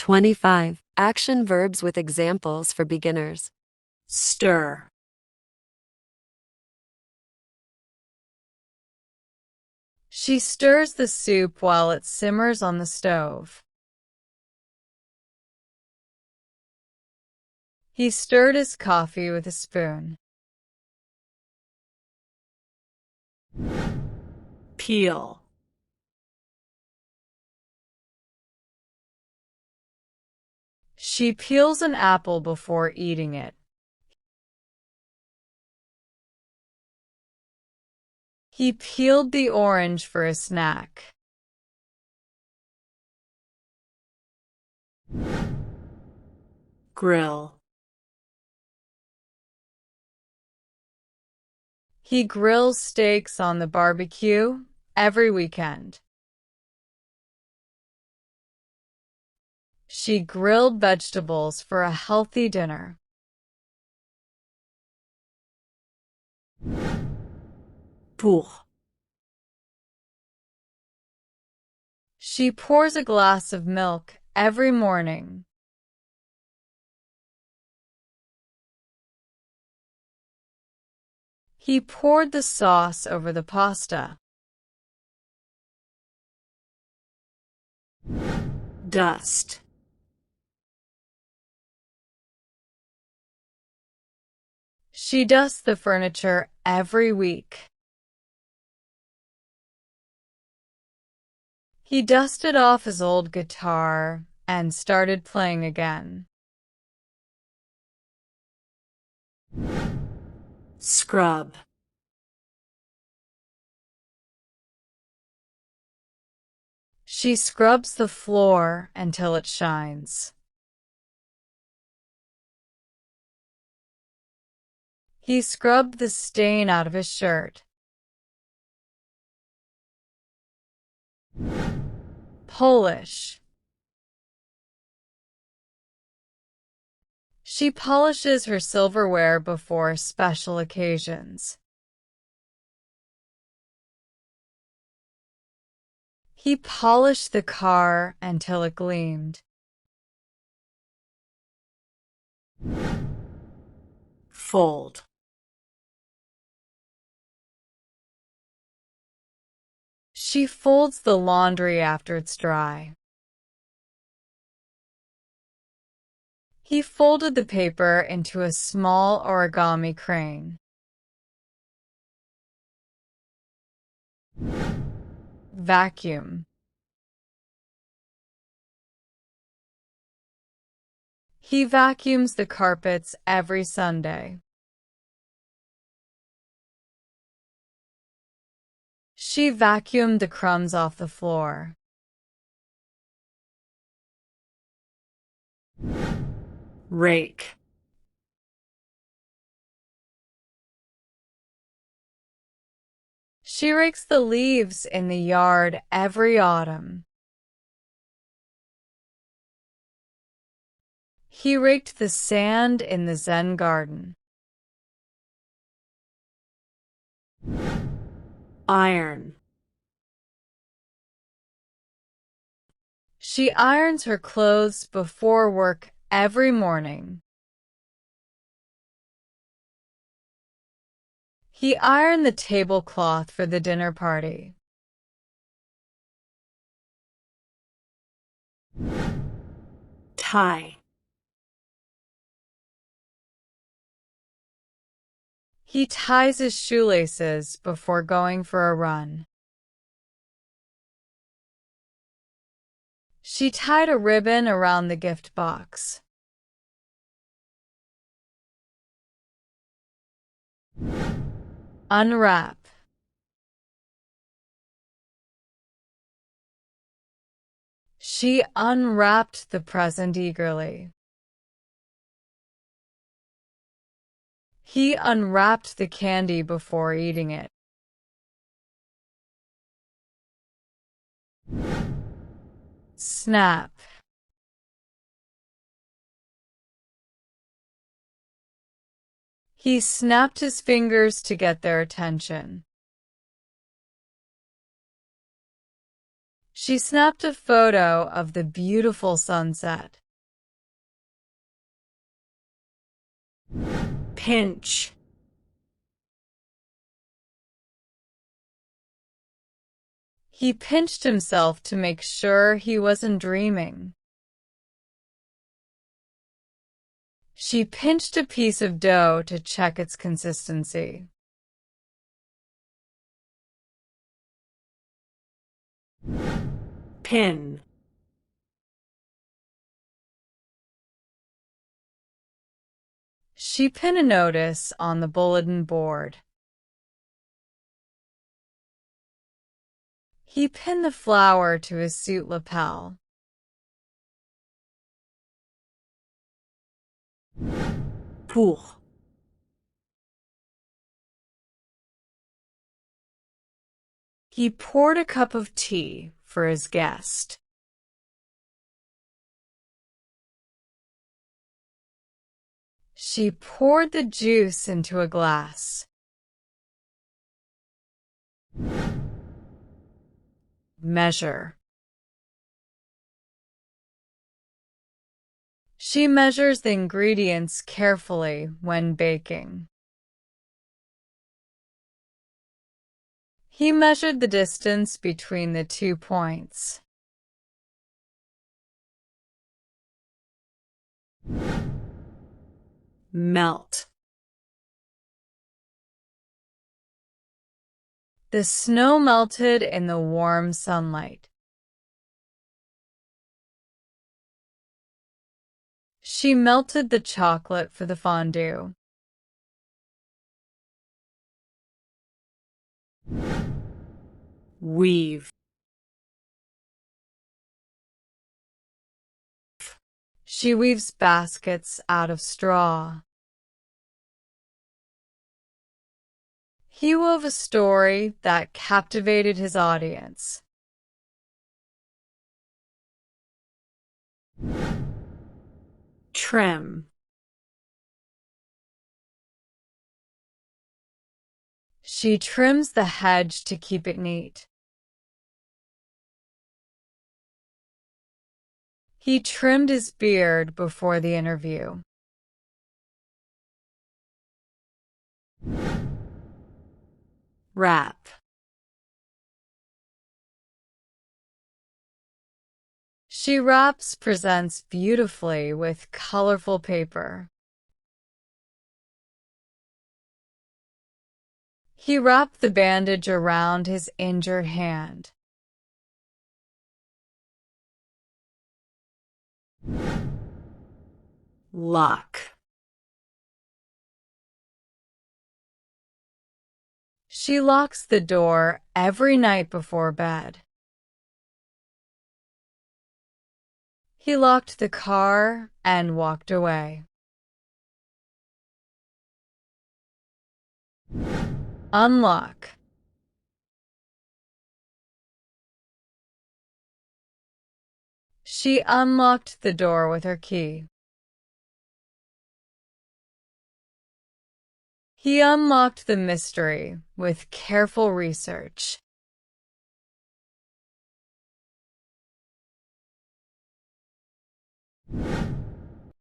25. Action verbs with examples for beginners. Stir. She stirs the soup while it simmers on the stove. He stirred his coffee with a spoon. Peel. She peels an apple before eating it. He peeled the orange for a snack. Grill. He grills steaks on the barbecue every weekend. She grilled vegetables for a healthy dinner. Pour. She pours a glass of milk every morning. He poured the sauce over the pasta. Dust. She dusts the furniture every week. He dusted off his old guitar and started playing again. Scrub. She scrubs the floor until it shines. He scrubbed the stain out of his shirt. Polish. She polishes her silverware before special occasions. He polished the car until it gleamed. Fold. She folds the laundry after it's dry. He folded the paper into a small origami crane. Vacuum. He vacuums the carpets every Sunday. She vacuumed the crumbs off the floor. Rake. She rakes the leaves in the yard every autumn. He raked the sand in the Zen garden. Iron. She irons her clothes before work every morning. He ironed the tablecloth for the dinner party. Tie. He ties his shoelaces before going for a run. She tied a ribbon around the gift box. Unwrap. She unwrapped the present eagerly. He unwrapped the candy before eating it. Snap. He snapped his fingers to get their attention. She snapped a photo of the beautiful sunset. Pinch. He pinched himself to make sure he wasn't dreaming. She pinched a piece of dough to check its consistency. Pin. She pinned a notice on the bulletin board. He pinned the flower to his suit lapel. Pour. He poured a cup of tea for his guest. She poured the juice into a glass. Measure. She measures the ingredients carefully when baking. He measured the distance between the 2 points. Melt. The snow melted in the warm sunlight. She melted the chocolate for the fondue. Weave. She weaves baskets out of straw. He wove a story that captivated his audience. Trim. She trims the hedge to keep it neat. He trimmed his beard before the interview. Wrap. She wraps presents beautifully with colorful paper. He wrapped the bandage around his injured hand. Lock. She locks the door every night before bed. He locked the car and walked away. Unlock. She unlocked the door with her key. He unlocked the mystery with careful research.